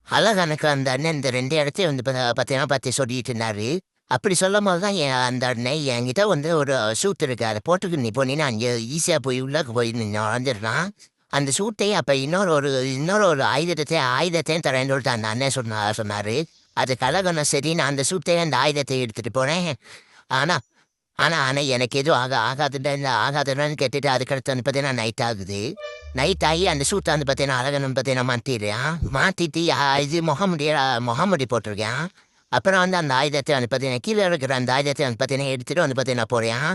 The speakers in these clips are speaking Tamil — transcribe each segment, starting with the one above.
அழகனுக்கு அந்த அண்ணன் இந்த 2 இடத்தையும் வந்து பார்த்தீங்கன்னா பத்தி சொல்லிட்டு இருந்தாரு. அப்படி சொல்லும்போது தான் அந்த அண்ணன் என்கிட்ட வந்து ஒரு சூட் இருக்கு. அத போட்டுட்டு நீ போனீன்னா, அங்கே ஈஸியா போய் உள்ள போய் நீ நுழைஞ்சிடலாம். அந்த சூட்டை அப்ப இன்னொரு ஒரு ஆயுதத்தையும் தரேன்னு சொல்லிட்டு அந்த அண்ணன் சொன்னாரு. அதுக்கு அழகனும் சரி நான் அந்த சூட்டையும் அந்த ஆயுதத்தையும் எடுத்துட்டு போனேன். ஆனா ஆனா ஆனா எனக்கு எதுவும் ஆகாதுடான்னு கேட்டுட்டு அதுக்கடுத்து வந்து பார்த்தீங்கன்னா நைட் ஆகுது. நைட் ஆகி அந்த சூட்ட வந்து பார்த்தீங்கன்னா அழகன் வந்து பார்த்தீங்கன்னா மாத்திடுறான். மாத்திட்டு இது முகமூடி போட்டிருக்கான். அப்புறம் வந்து அந்த ஆயுதத்தை வந்து பார்த்தீங்கன்னா கீழ இருக்கிற அந்த ஆயுதத்தை வந்து பார்த்தீங்கன்னா எடுத்துட்டு வந்து பார்த்தீங்கன்னா போறான்.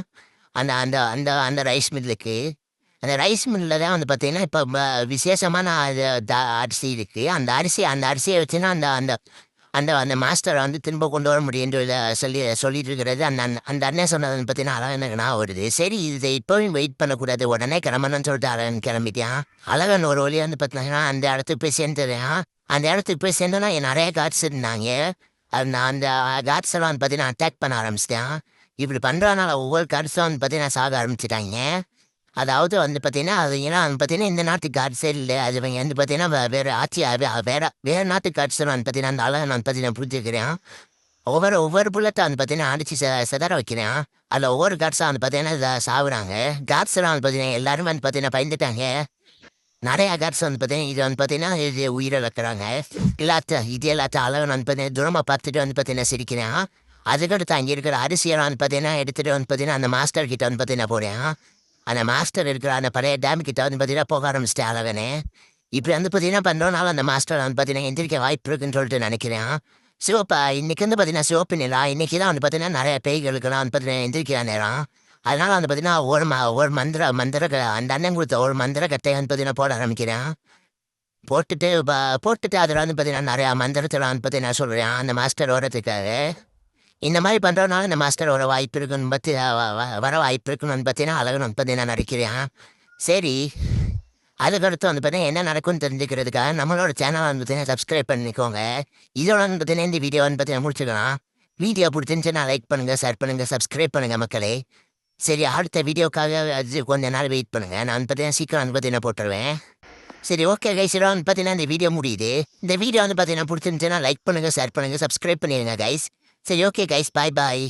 அந்த அந்த அந்த அந்த ரைஸ் மில்லுக்கு. அந்த ரைஸ் மில்லுல தான் வந்து பார்த்தீங்கன்னா, இப்ப விசேஷமான அது அரிசி இருக்கு. அந்த அரிசிய வச்சு தான் அந்த அந்த அந்த அந்த மாஸ்டர வந்து திரும்ப கொண்டு வர முடியும்னு சொல்லிட்டு இருக்கிறது அந்த அண்ணன் சொன்னது பார்த்தீங்கன்னா, அழகா எனக்கு ஞாபகம் வருது. சரி இத இப்பவும் வெயிட் பண்ணக்கூடாது. உடனே கிளம்பணும்னு சொல்லிட்டு அழகன் கிளம்பிட்டான். அழகன் ஒரு வழியா வந்து பார்த்தீங்கன்னா, அந்த இடத்துக்கு போய் சேர்ந்துறான். அந்த இடத்துக்கு போய் சேர்ந்தோன்னா நெறைய காட்ஸ் இருந்தாங்க. நான் அந்த காட்ஸ் எல்லாம் வந்து பார்த்தீங்கன்னா, அட்டாக் பண்ண ஆரம்பிச்சுட்டான். இப்படி பண்றதுனால ஒவ்வொரு காட்ஸும் வந்து பார்த்தீங்கன்னா சாக ஆரம்பிச்சுட்டாய்ங்க. அதாவது வந்து பார்த்தீங்கன்னா, அது ஏன்னா வந்து பார்த்தீங்கன்னா, இந்த நாட்டு காட்ஸே இல்ல. அது இவங்க வந்து பார்த்தீங்கன்னா, வேற ஆட்சி வேற நாட்டு காட்ஸ் வந்து பார்த்தீங்கன்னா, அந்த ஆள நான் பார்த்தீங்கன்னா புரிஞ்சுக்கிறேன். ஒவ்வொரு ஒவ்வொரு புல்லட்ட வந்து பார்த்தீங்கன்னா, அடிச்சு சிதற வைக்கிறேன். அதில ஒவ்வொரு காட்ஸா வந்து பார்த்தீங்கன்னா, சாவுறாங்க. காட்ஸ்லாம் வந்து பார்த்தீங்கன்னா, எல்லாரும் வந்து பார்த்தீங்கன்னா பயந்துட்டாங்க. நெறைய காட்ஸ் வந்து பார்த்தீங்கன்னா, இது வந்து பார்த்தீங்கன்னா, இது உயிரிழக்கிறாங்க. இது எல்லாத்தையும் அழகன் வந்து பார்த்தீங்கன்னா, தூரமா பார்த்துட்டு வந்து பார்த்தீங்கன்னா சிரிக்கிறேன். அதுக்கடுத்து அங்கே இருக்கிற அரிசியெல்லாம் வந்து பார்த்தீங்கன்னா, எடுத்துட்டு வந்து பார்த்தீங்கன்னா, அந்த மாஸ்டர் கிட்ட வந்து பார்த்தீங்கன்னா போறேன். அந்த மாஸ்டர் இருக்கிற அந்த பழைய டேம் கிட்ட வந்து பார்த்தீங்கன்னா போக ஆரம்பிச்சிட்டேன் அழகனே. இப்படி வந்து பார்த்தீங்கன்னா பண்ணுறனால அந்த மாஸ்டர் வந்து பார்த்தீங்கன்னா எந்திரிக்க வாய்ப்பு இருக்குன்னு சொல்லிட்டு நினைக்கிறேன். சிவப்பா இன்னைக்கு வந்து பார்த்தீங்கன்னா சிவப்பு நிலா இன்னைக்கு தான் வந்து பார்த்தீங்கன்னா நிறைய பேய்களுக்கெல்லாம் வந்து பார்த்தீங்கன்னா எந்திரிக்கிற நேரம். அதனால வந்து பார்த்தீங்கன்னா ஒரு அந்த அண்ணன் கொடுத்த ஒரு மந்திர கட்டையை வந்து பார்த்தீங்கன்னா போட ஆரம்பிக்கிறேன். போட்டுட்டு போட்டுட்டு அதில் வந்து பார்த்தீங்கன்னா நிறையா மந்திரத்தில் வந்து பார்த்தீங்கன்னா சொல்கிறேன் அந்த மாஸ்டர் ஓரத்துக்காக. இந்த மாரி பண்றதுனால இந்த மாஸ்டர் வர வாய்ப்பு இருக்குன்னு பத்தி வர வாய்ப்பு இருக்குன்னு பார்த்தீங்கன்னா, அழகன் வந்து பார்த்தீங்கன்னா நடிக்கிறேன். சரி, அதுக்கடுத்து வந்து பார்த்தீங்கன்னா, என்ன நடக்கும்னு தெரிஞ்சுக்கிறதுக்காக நம்மளோட சேனல வந்து பார்த்தீங்கன்னா சப்ஸ்கிரைப் பண்ணிக்கோங்க. இதோட வந்து பார்த்தீங்கன்னா, இந்த வீடியோ வந்து பார்த்தீங்கன்னா முடிச்சுக்கலாம். வீடியோ பிடிச்சிருந்துச்சுன்னா லைக் பண்ணுங்க, ஷேர் பண்ணுங்க, சப்ஸ்கிரைப் பண்ணுங்க மக்களே. சரி, அடுத்த வீடியோக்காக அது கொஞ்ச நாள் வெயிட் பண்ணுங்க. நான் வந்து பார்த்தீங்கன்னா சீக்கிரம் வந்து பார்த்தீங்கன்னா போட்டுருவேன். சரி, ஓகே கைஸ். இதோட வந்து பார்த்தீங்கன்னா இந்த வீடியோ முடியுது. இந்த வீடியோ வந்து பார்த்தீங்கன்னா பிடிச்சிருந்துச்சுன்னா லைக் பண்ணுங்க, ஷேர் பண்ணுங்க, சப்ஸ்கிரைப் பண்ணிடுங்க கைஸ். சரி, ஓகே கைஸ். பாய் பாய்.